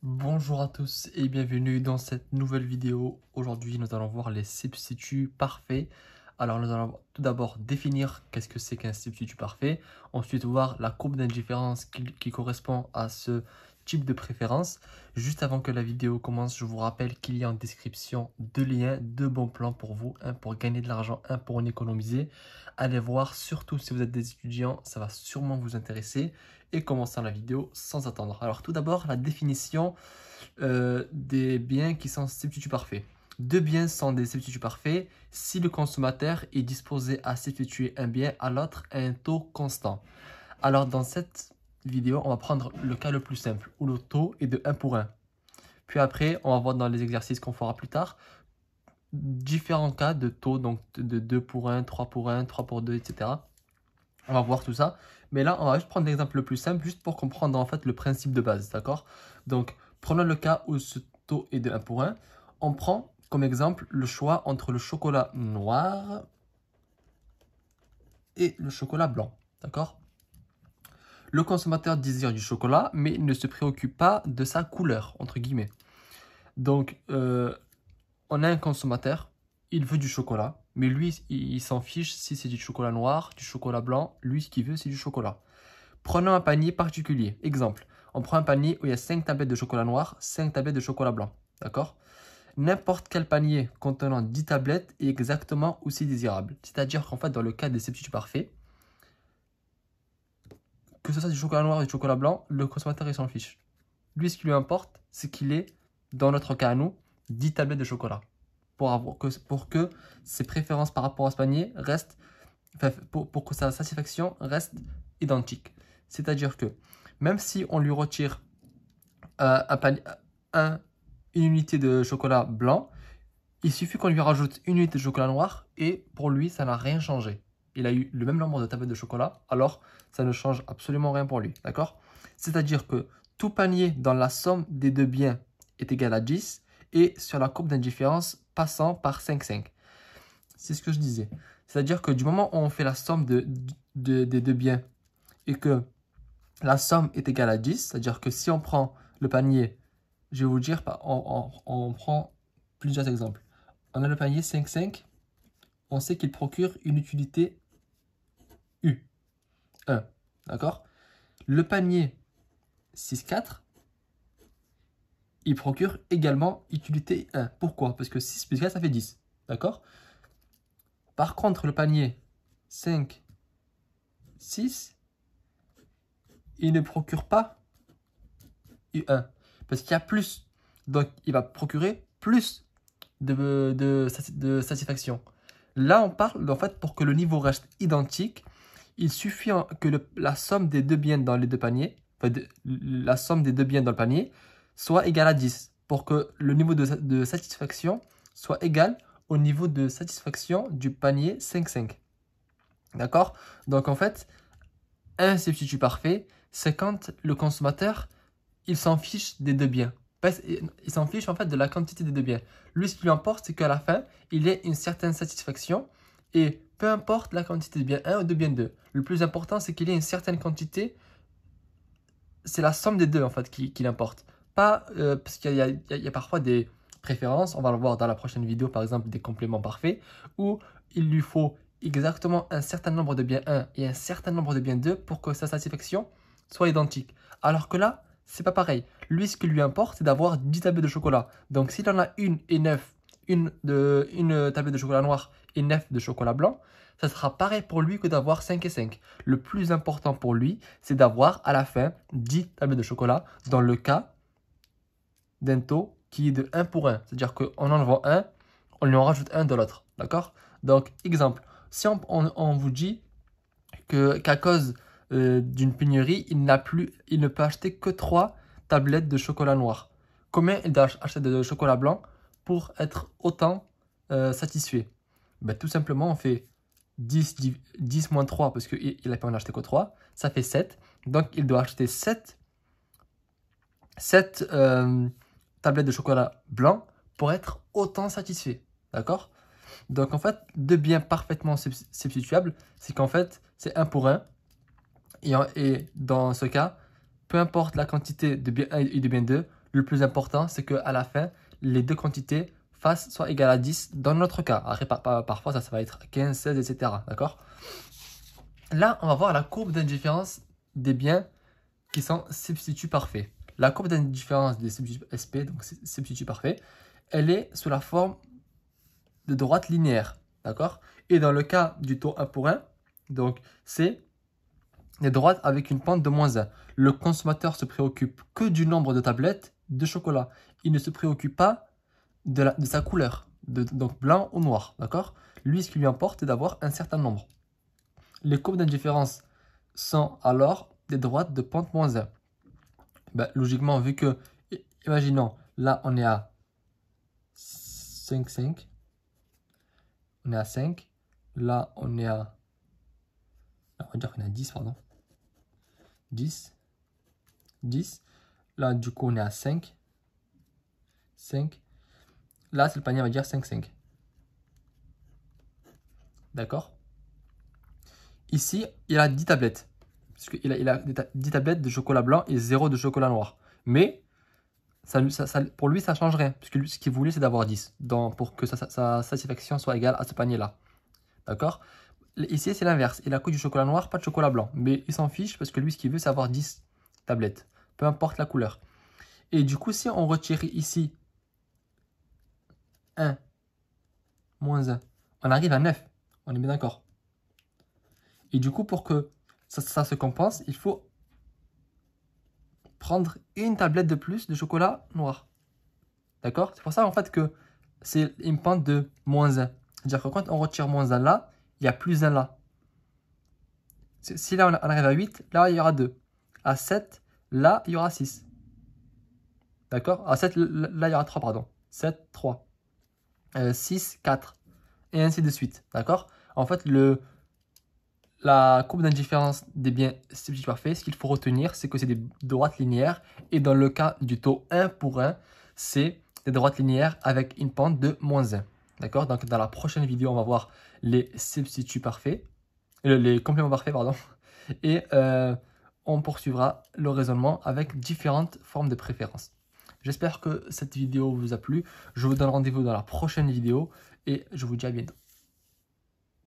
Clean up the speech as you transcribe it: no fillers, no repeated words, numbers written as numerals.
Bonjour à tous et bienvenue dans cette nouvelle vidéo. Aujourd'hui, nous allons voir les substituts parfaits. Alors, nous allons tout d'abord définir qu'est-ce que c'est qu'un substitut parfait. Ensuite, voir la courbe d'indifférence qui correspond à ce type de préférence. Juste avant que la vidéo commence, je vous rappelle qu'il y a en description deux liens, deux bons plans pour vous. Un pour gagner de l'argent, un pour en économiser. Allez voir, surtout si vous êtes des étudiants, ça va sûrement vous intéresser. Et commençons la vidéo sans attendre. Alors tout d'abord, la définition des biens qui sont substituts parfaits. Deux biens sont des substituts parfaits si le consommateur est disposé à substituer un bien à l'autre à un taux constant. Alors dans cette vidéo, on va prendre le cas le plus simple, où le taux est de 1 pour 1. Puis après, on va voir dans les exercices qu'on fera plus tard, différents cas de taux, donc de 2 pour 1, 3 pour 1, 3 pour 2, etc. On va voir tout ça. Mais là, on va juste prendre l'exemple le plus simple, juste pour comprendre en fait le principe de base, d'accord? Donc, prenons le cas où ce taux est de 1 pour 1. On prend comme exemple le choix entre le chocolat noir et le chocolat blanc, d'accord? Le consommateur désire du chocolat, mais ne se préoccupe pas de sa couleur, entre guillemets. Donc, on a un consommateur, il veut du chocolat, mais lui, il s'en fiche si c'est du chocolat noir, du chocolat blanc. Lui, ce qu'il veut, c'est du chocolat. Prenons un panier particulier. Exemple, on prend un panier où il y a 5 tablettes de chocolat noir, 5 tablettes de chocolat blanc. D'accord? N'importe quel panier contenant 10 tablettes est exactement aussi désirable. C'est-à-dire qu'en fait, dans le cas des substituts parfaits, que ce soit du chocolat noir ou du chocolat blanc, le consommateur, il s'en fiche. Lui, ce qui lui importe, c'est qu'il ait, dans notre cas à nous, 10 tablettes de chocolat. Pour que ses préférences par rapport à ce panier restent, enfin, pour que sa satisfaction reste identique. C'est-à-dire que même si on lui retire une unité de chocolat blanc, il suffit qu'on lui rajoute une unité de chocolat noir et pour lui, ça n'a rien changé. Il a eu le même nombre de tablettes de chocolat, alors ça ne change absolument rien pour lui. D'accord? C'est-à-dire que tout panier dans la somme des deux biens est égal à 10 et sur la courbe d'indifférence passant par 5, 5. C'est ce que je disais. C'est-à-dire que du moment où on fait la somme des deux biens et que la somme est égale à 10, c'est-à-dire que si on prend le panier, je vais vous dire, on prend plusieurs exemples. On a le panier 5, 5, on sait qu'il procure une utilité U, 1, d'accord? Le panier 6, 4, il procure également utilité 1. Pourquoi? Parce que 6 plus 4, ça fait 10, d'accord? Par contre, le panier 5, 6, il ne procure pas U1. Parce qu'il y a plus. Donc, il va procurer plus de satisfaction. Là, on parle, en fait, pour que le niveau reste identique, il suffit que la somme des deux biens dans les deux paniers, enfin, la somme des deux biens dans le panier, soit égale à 10. Pour que le niveau de satisfaction soit égal au niveau de satisfaction du panier 5-5. D'accord? Donc, en fait, un substitut parfait, c'est quand le consommateur, il s'en fiche des deux biens. Il s'en fiche en fait de la quantité des deux biens. Lui, ce qui lui importe, c'est qu'à la fin, il ait une certaine satisfaction et peu importe la quantité de bien 1 ou de bien 2. Le plus important, c'est qu'il ait une certaine quantité. C'est la somme des deux en fait qui importe. Pas parce qu'il y a parfois des préférences, on va le voir dans la prochaine vidéo, par exemple des compléments parfaits, où il lui faut exactement un certain nombre de biens 1 et un certain nombre de biens 2 pour que sa satisfaction soit identique. Alors que là, c'est pas pareil. Lui, ce qui lui importe, c'est d'avoir 10 tablettes de chocolat. Donc, s'il en a une et 9, une tablette de chocolat noir et 9 de chocolat blanc, ça sera pareil pour lui que d'avoir 5 et 5. Le plus important pour lui, c'est d'avoir à la fin 10 tablettes de chocolat dans le cas d'un taux qui est de 1 pour 1. C'est-à-dire qu'en enlevant 1, on lui en rajoute 1 de l'autre. D'accord? Donc, exemple, si on vous dit qu'à cause d'une pénurie, il ne peut acheter que 3 tablettes de chocolat noir. Combien il doit acheter de chocolat blanc pour être autant satisfait? Ben, tout simplement, on fait 10 moins 3 parce qu'il n'a pas en acheter que 3. Ça fait 7. Donc, il doit acheter 7 tablettes de chocolat blanc pour être autant satisfait. D'accord? Donc, en fait, deux biens parfaitement substituables, c'est qu'en fait, c'est 1 pour 1. Et dans ce cas, peu importe la quantité de bien 1 et de bien 2, le plus important, c'est qu'à la fin, les deux quantités soient égales à 10 dans notre cas. Après, parfois, ça va être 15, 16, etc. D'accord? Là, on va voir la courbe d'indifférence des biens qui sont substituts parfaits. La courbe d'indifférence des substituts SP, donc substituts parfaits, elle est sous la forme de droite linéaire. D'accord? Et dans le cas du taux 1 pour 1, donc c'est des droites avec une pente de -1. Le consommateur se préoccupe que du nombre de tablettes de chocolat. Il ne se préoccupe pas de sa couleur, donc blanc ou noir. D'accord? Lui, ce qui lui importe, c'est d'avoir un certain nombre. Les courbes d'indifférence sont alors des droites de pente -1. Ben, logiquement, vu que, imaginons, là on est à 5, 5. On est à 5. Là on est à... On va dire qu'on est à 10, pardon. 10. 10. Là, du coup, on est à 5. 5. Là, c'est le panier, on va dire 5, 5. D'accord? Ici, il a 10 tablettes. Parce qu'il a 10 tablettes de chocolat blanc et 0 de chocolat noir. Mais, pour lui, ça ne change rien. Puisque ce qu'il voulait, c'est d'avoir 10. Pour que sa satisfaction soit égale à ce panier-là. D'accord? Ici, c'est l'inverse. Il a que du chocolat noir, pas de chocolat blanc. Mais il s'en fiche parce que lui, ce qu'il veut, c'est avoir 10 tablettes. Peu importe la couleur. Et du coup, si on retire ici 1, -1, on arrive à 9. On est bien d'accord. Et du coup, pour que ça se compense, il faut prendre une tablette de plus de chocolat noir. D'accord? C'est pour ça, en fait, que c'est une pente de -1. C'est-à-dire que quand on retire -1 là, il y a +1 là. Si là, on arrive à 8, là, il y aura 2. À 7, là, il y aura 6. D'accord? À 7, là, il y aura 3, pardon. 7, 3. 6, 4. Et ainsi de suite. D'accord? En fait, la courbe d'indifférence des biens substituts parfaits, ce qu'il faut retenir, c'est que c'est des droites linéaires. Et dans le cas du taux 1 pour 1, c'est des droites linéaires avec une pente de -1. D'accord? Donc, dans la prochaine vidéo, on va voir les substituts parfaits. Les compléments parfaits, pardon. Et on poursuivra le raisonnement avec différentes formes de préférence. J'espère que cette vidéo vous a plu. Je vous donne rendez-vous dans la prochaine vidéo et je vous dis à bientôt.